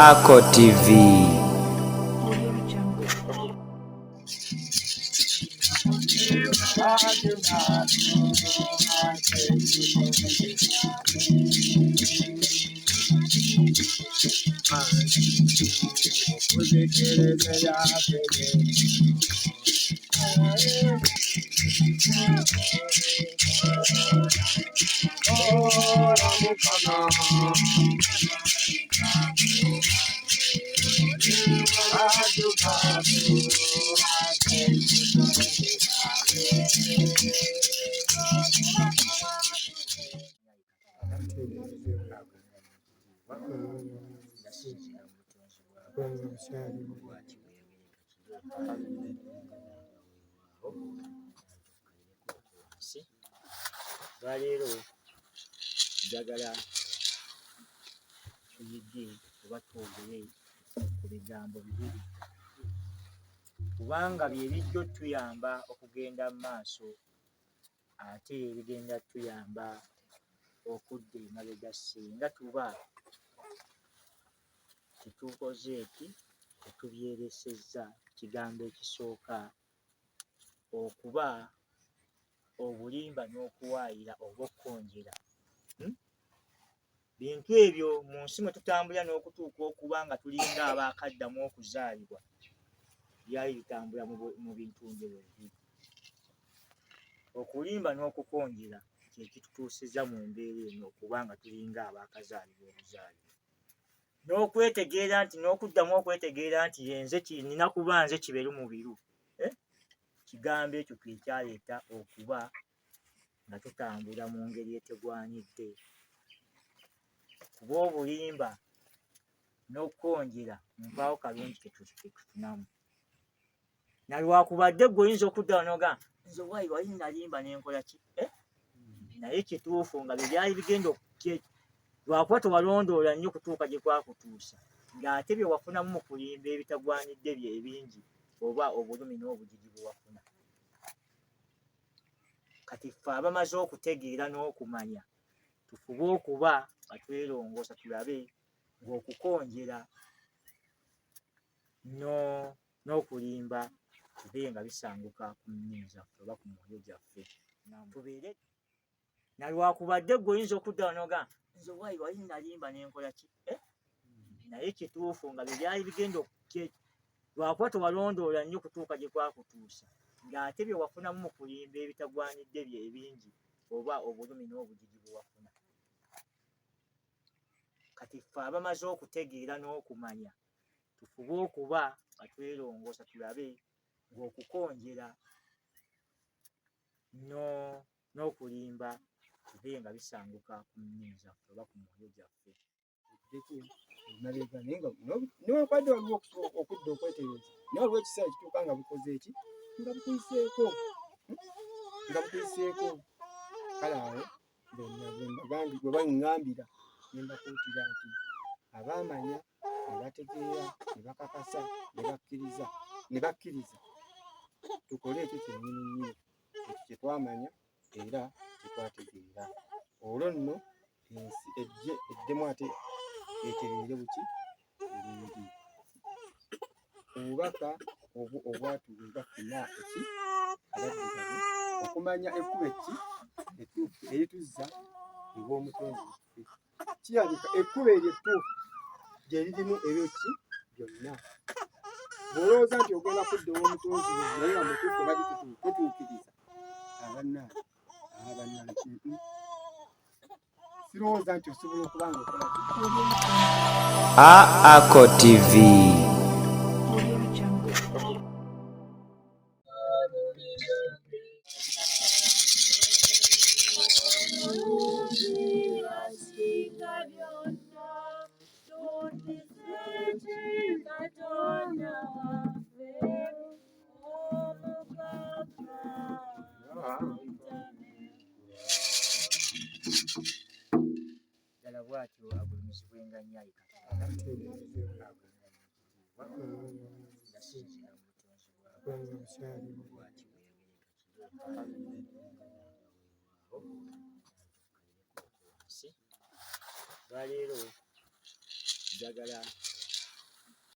Ako TV. Leero njagala tuyige oba twogere ku bigambo bibiri kubanga bye bijja tuyamba okugenda mu maaso ate bigenda tuyamba okudda emabega singa tuba tetukoze eki tetubyeresezza. Kigambo ekisooka okuba obulimba n'okuwaayira oba okkonjera. Bintu ebyo mu nsi mwe tutambulira n'okutuuka okuba nga tulinga abaakaddamu okuzaalibwa byali bitambula mu bintu njerevi. Okulimba n'okukonjera kye kitutuusizza mu mbeera eno okuba nga tulinga abaakazaalibwa obuzaalibwa. N'okwetegeera nti n'okuddamu okwetegeera nti nze nina kuba nze kiberu mubiru. Kigambo ekyo kye kyaleeta okuba nga tutambula mu ngeri etegwanidde. Kuba obulimba n'okkonjera mpaawo kalungi tetufunamu. Nalwakubadde gwe oyinza okudda n'ogamba nze wali nalimba n'enkola ki? Naye kituufu nga bye byali bigenda lwakuba tewalondoola nnyo kutuuka gye kwakutuusa, ng'ate bye wafunamu mu kulimba ebitagwanidde bye ebingi oba obulumi n'obujiji bwe wafuna. Kati ffe abamaze okutegeera n'okumanya tufube okuba nga twerongoosa tulabe ng'okukonjera n'okulimba bibe nga bisanguka ku nnimi zaffe oba ku mwoyo gyaffe. Tubeere nalwakubadde gwe oyinza okudda n'ogamba nze wali nalimba n'enkola ki? Naye kituufu nga bye byali bigenda lwakuba tewalondoola nnyo kutuuka gye kwakutuusa, ng'ate bye wafunamu mu kulimba ebitagwanidde bye ebingi oba obulumi n'obujiji bwe wafuna. Kati ffe abamaze okutegeera n'okumanya tufube okuba nga twerongoosa tulabe ng'okukonjera n'okulimba bibe nga bisanguka ku nnimi zaffe oba ku mwoyo gyaffe. Niwakubadde waliwo okudda okwetegereza naye waliwo ekiseera kituuka nga bukoze eki nga bukuyiseeko kale awo bwe baŋŋambira ne mbakuutira nti abaamanya ne bategeera ne bakakasa ne bakkiriza tukole ekyo kyennyini nnyo ekyo kye twamanya era kye twategeera. Olwo nno ensi eddemu ate etereere buki bulungi. Obubaka obwatuweebwa ffenna abaddugavu okumanya ekkubo ettuufu erituzza ew'omutonzi waffe. Kirabika ekkubo eryo ettuufu gye lirimu ebyo ki byonna. Bw'olowooza nti ogenda kudda ew'omutonzi wo naye nga mutuufu oba totuukiriza abannange sirowooza nti osobola okuba nga okola ki? Ako TV. Ddala bw'atyo agulumizibwenga nnyo ayi Katonda. Yasinzira mu butonzi bwawe. Olwaleero njagala